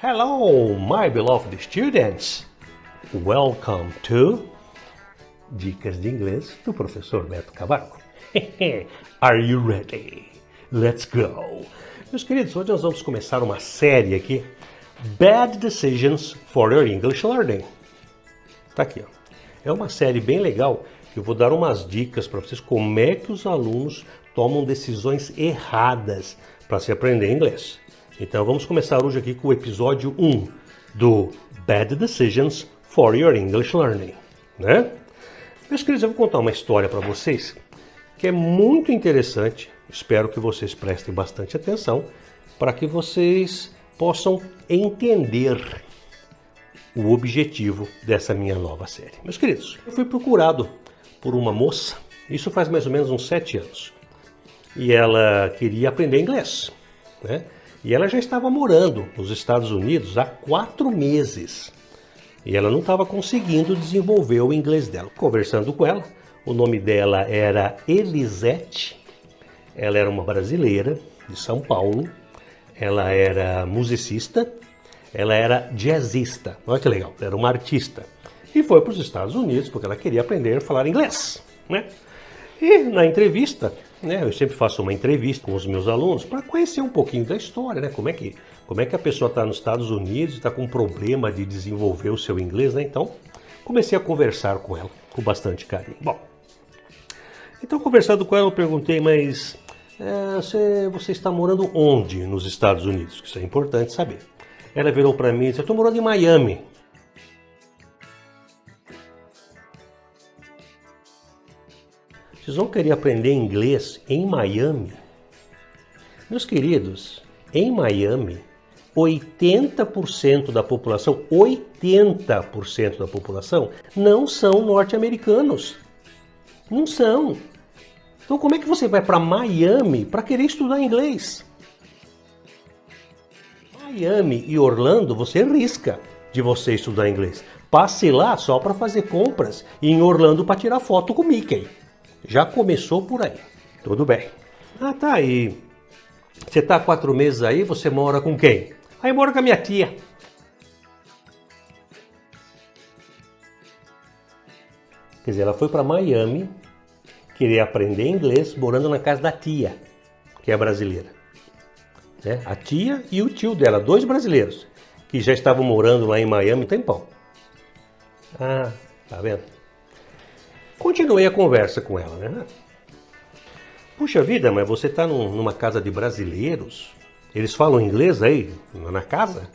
Hello, my beloved students. Welcome to Dicas de Inglês do Professor Beto Camargo. Are you ready? Let's go. Meus queridos, hoje nós vamos começar uma série aqui, Bad Decisions for Your English Learning. Tá aqui, ó. É uma série bem legal que eu vou dar umas dicas para vocês como é que os alunos tomam decisões erradas para se aprender inglês. Então vamos começar hoje aqui com o episódio 1 do Bad Decisions for Your English Learning, né? Meus queridos, eu vou contar uma história para vocês que é muito interessante. Espero que vocês prestem bastante atenção para que vocês possam entender o objetivo dessa minha nova série. Meus queridos, eu fui procurado por uma moça, isso faz mais ou menos uns 7 anos, e ela queria aprender inglês, né? E ela já estava morando nos Estados Unidos há 4 meses. E ela não estava conseguindo desenvolver o inglês dela. Conversando com ela, o nome dela era Elisete. Ela era uma brasileira de São Paulo. Ela era musicista. Ela era jazzista. Olha que legal, era uma artista. E foi para os Estados Unidos porque ela queria aprender a falar inglês, né? E na entrevista, né, eu sempre faço uma entrevista com os meus alunos para conhecer um pouquinho da história, né? Como é que a pessoa está nos Estados Unidos e está com um problema de desenvolver o seu inglês, né? Então, comecei a conversar com ela com bastante carinho. Bom, então conversando com ela, eu perguntei, mas você está morando onde nos Estados Unidos? Isso é importante saber. Ela virou para mim e disse, eu estou morando em Miami. Vocês vão querer aprender inglês em Miami? Meus queridos, em Miami, 80% da população, 80% da população não são norte-americanos. Não são. Então como é que você vai para Miami para querer estudar inglês? Miami e Orlando, você risca de você estudar inglês. Passe lá só para fazer compras e em Orlando para tirar foto com o Mickey. Já começou por aí. Tudo bem. Ah, tá aí. Você tá há 4 meses aí, você mora com quem? Aí mora com a minha tia. Quer dizer, ela foi para Miami querer aprender inglês morando na casa da tia, que é brasileira. Né? A tia e o tio dela, 2 brasileiros, que já estavam morando lá em Miami um tempão. Ah, tá vendo? Continuei a conversa com ela, né? Puxa vida, mas você está numa casa de brasileiros? Eles falam inglês aí na casa?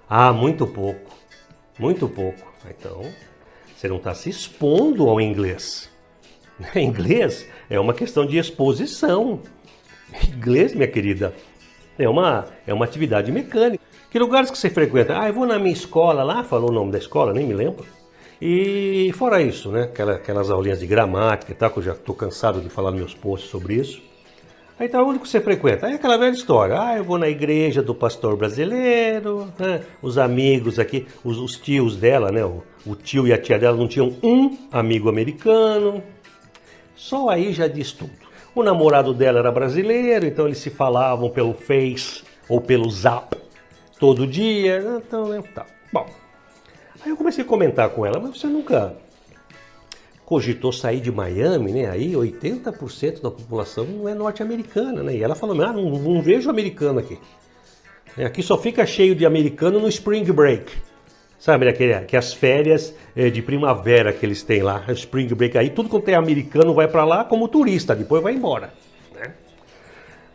Ah, muito pouco. Muito pouco. Então, você não está se expondo ao inglês. Inglês é uma questão de exposição. Inglês, minha querida, é uma atividade mecânica. Que lugares que você frequenta? Ah, eu vou na minha escola lá, falou o nome da escola, nem me lembro. E fora isso, né, aquelas aulinhas de gramática e tal, que eu já estou cansado de falar nos meus posts sobre isso. Aí tá, onde que você frequenta? Aí aquela velha história, eu vou na igreja do pastor brasileiro, né, os amigos aqui, os tios dela, né, o tio e a tia dela não tinham um amigo americano. Só aí já diz tudo. O namorado dela era brasileiro, então eles se falavam pelo Face ou pelo Zap todo dia, então, né, tá, bom. Aí eu comecei a comentar com ela, mas você nunca cogitou sair de Miami, né? Aí 80% da população não é norte-americana, né? E ela falou, não vejo americano aqui. Aqui só fica cheio de americano no Spring Break. Sabe, que as férias de primavera que eles têm lá, Spring Break, aí tudo quanto é americano vai para lá como turista, depois vai embora. Né?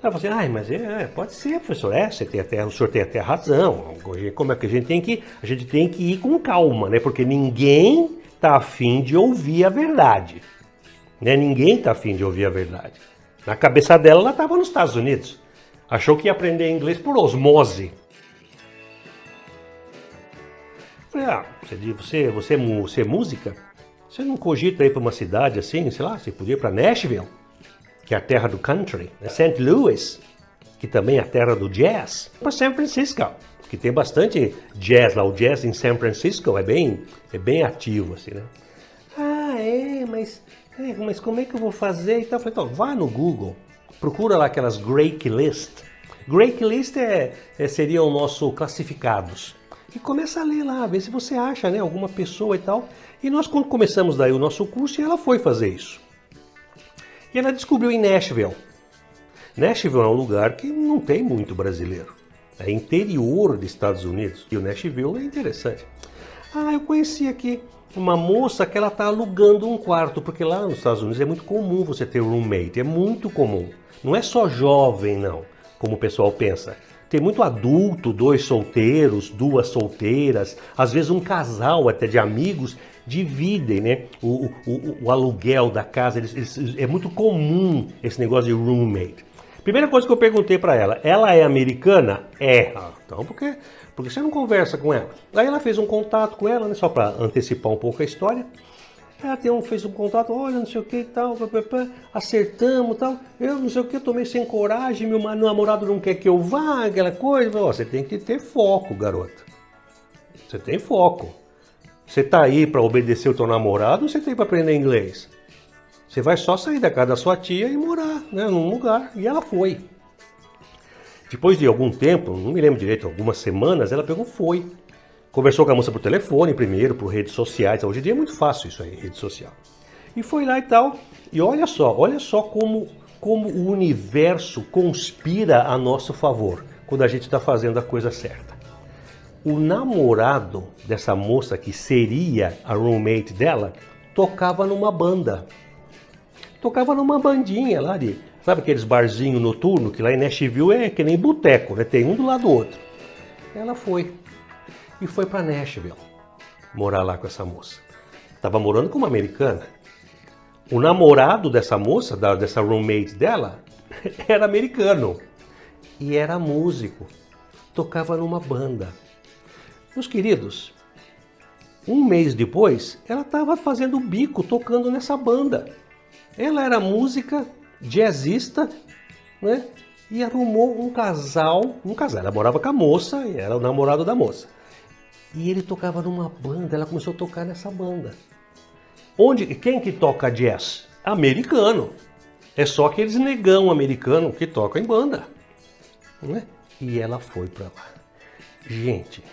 Ela falou assim, mas pode ser, professor, o senhor tem até razão. Como é que a gente tem que ir com calma, né? Porque ninguém está afim de ouvir a verdade. Né? Ninguém está afim de ouvir a verdade. Na cabeça dela, ela estava nos Estados Unidos. Achou que ia aprender inglês por osmose. Falei, você é música? Você não cogita ir para uma cidade assim, sei lá, você podia ir para Nashville? Que é a terra do country, né? St. Louis, que também é a terra do jazz, para San Francisco, que tem bastante jazz lá. O jazz em San Francisco é bem ativo, assim, né? Mas como é que eu vou fazer? Então, eu falei, vá no Google, procura lá aquelas Great List Great List seria o nosso classificados. E começa a ler lá, ver se você acha, né, alguma pessoa e tal. E nós, quando começamos daí o nosso curso, ela foi fazer isso. E ela descobriu em Nashville. Nashville é um lugar que não tem muito brasileiro. É interior dos Estados Unidos. E o Nashville é interessante. Eu conheci aqui uma moça que ela está alugando um quarto, porque lá nos Estados Unidos é muito comum você ter roommate, é muito comum. Não é só jovem, não, como o pessoal pensa. Tem muito adulto, 2 solteiros, 2 solteiras, às vezes um casal até de amigos dividem, né, o aluguel da casa. É muito comum esse negócio de roommate. Primeira coisa que eu perguntei para ela é americana? É. Então, porque você não conversa com ela? Aí ela fez um contato com ela, né, só para antecipar um pouco a história. Ela fez um contato, olha, não sei o que e tal, acertamos e tal. Eu não sei o que, tomei sem coragem, meu namorado não quer que eu vá, aquela coisa. Você tem que ter foco, garota. Você tem foco. Você tá aí para obedecer o teu namorado ou você tem para aprender inglês? Você vai só sair da casa da sua tia e morar, né, num lugar. E ela foi. Depois de algum tempo, não me lembro direito, algumas semanas, ela foi. Conversou com a moça por telefone primeiro, por redes sociais. Hoje em dia é muito fácil isso aí, rede social. E foi lá e tal. E olha só como o universo conspira a nosso favor quando a gente está fazendo a coisa certa. O namorado dessa moça, que seria a roommate dela, tocava numa banda. Tocava numa bandinha lá de... Sabe aqueles barzinhos noturnos que lá em Nashville é que nem boteco, né? Tem um do lado do outro. Ela foi. E foi para Nashville morar lá com essa moça. Estava morando com uma americana. O namorado dessa moça, dessa roommate dela, era americano. E era músico. Tocava numa banda. Meus queridos, um mês depois, ela estava fazendo bico, tocando nessa banda. Ela era música, jazzista, né? E arrumou um casal, ela morava com a moça e era o namorado da moça. E ele tocava numa banda, ela começou a tocar nessa banda. Quem que toca jazz? Americano. É só aqueles negão americano que tocam em banda. Né? E ela foi para lá. Gente,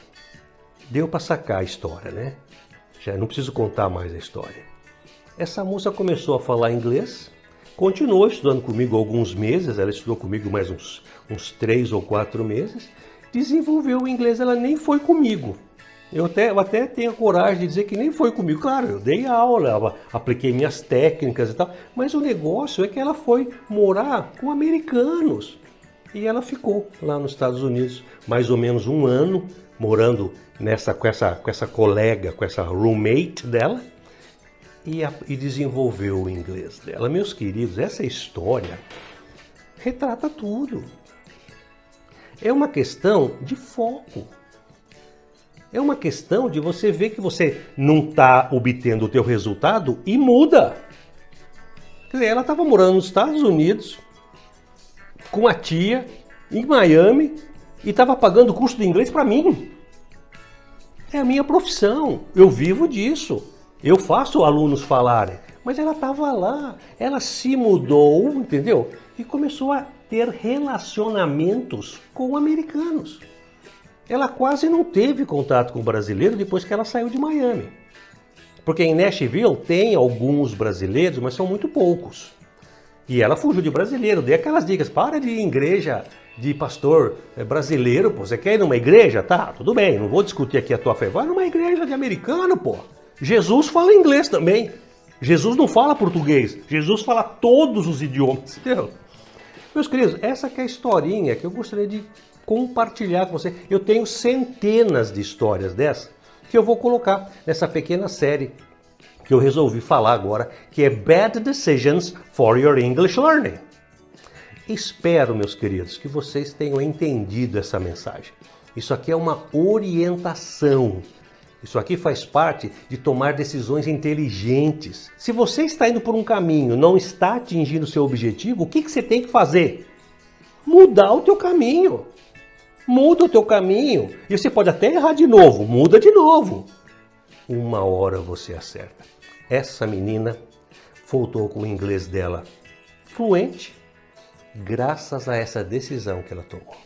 deu para sacar a história, né? Já não preciso contar mais a história. Essa moça começou a falar inglês, continuou estudando comigo alguns meses, ela estudou comigo mais uns 3 ou 4 meses, desenvolveu o inglês, ela nem foi comigo. Eu até tenho a coragem de dizer que nem foi comigo. Claro, eu dei aula, apliquei minhas técnicas e tal, mas o negócio é que ela foi morar com americanos. E ela ficou lá nos Estados Unidos mais ou menos um ano, morando com essa colega, com essa roommate dela, e desenvolveu o inglês dela. Meus queridos, essa história retrata tudo. É uma questão de foco. É uma questão de você ver que você não está obtendo o teu resultado e muda. Quer dizer, ela estava morando nos Estados Unidos com a tia em Miami e estava pagando o curso de inglês para mim. É a minha profissão, eu vivo disso. Eu faço alunos falarem, mas ela estava lá, ela se mudou, entendeu? E começou a ter relacionamentos com americanos. Ela quase não teve contato com o brasileiro depois que ela saiu de Miami. Porque em Nashville tem alguns brasileiros, mas são muito poucos. E ela fugiu de brasileiro, dei aquelas dicas, para de ir em igreja de pastor brasileiro, pô. Você quer ir numa igreja? Tá, tudo bem, não vou discutir aqui a tua fé. Vai numa igreja de americano, pô. Jesus fala inglês também. Jesus não fala português, Jesus fala todos os idiomas. Entendeu? Meus queridos, essa que é a historinha que eu gostaria de compartilhar com você. Eu tenho centenas de histórias dessas que eu vou colocar nessa pequena série que eu resolvi falar agora, que é Bad Decisions for Your English Learning. Espero, meus queridos, que vocês tenham entendido essa mensagem. Isso aqui é uma orientação. Isso aqui faz parte de tomar decisões inteligentes. Se você está indo por um caminho, não está atingindo o seu objetivo, o que você tem que fazer? Mudar o teu caminho. Muda o teu caminho. E você pode até errar de novo. Muda de novo. Uma hora você acerta. Essa menina voltou com o inglês dela fluente graças a essa decisão que ela tomou.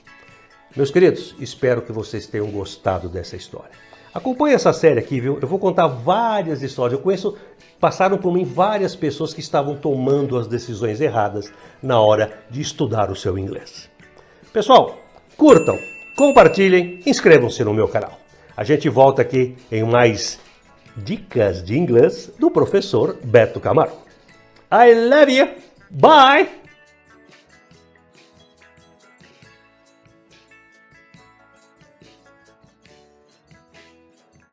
Meus queridos, espero que vocês tenham gostado dessa história. Acompanhe essa série aqui, viu? Eu vou contar várias histórias. Passaram por mim várias pessoas que estavam tomando as decisões erradas na hora de estudar o seu inglês. Pessoal, curtam, compartilhem, inscrevam-se no meu canal. A gente volta aqui em mais dicas de inglês do professor Beto Camargo. I love you. Bye.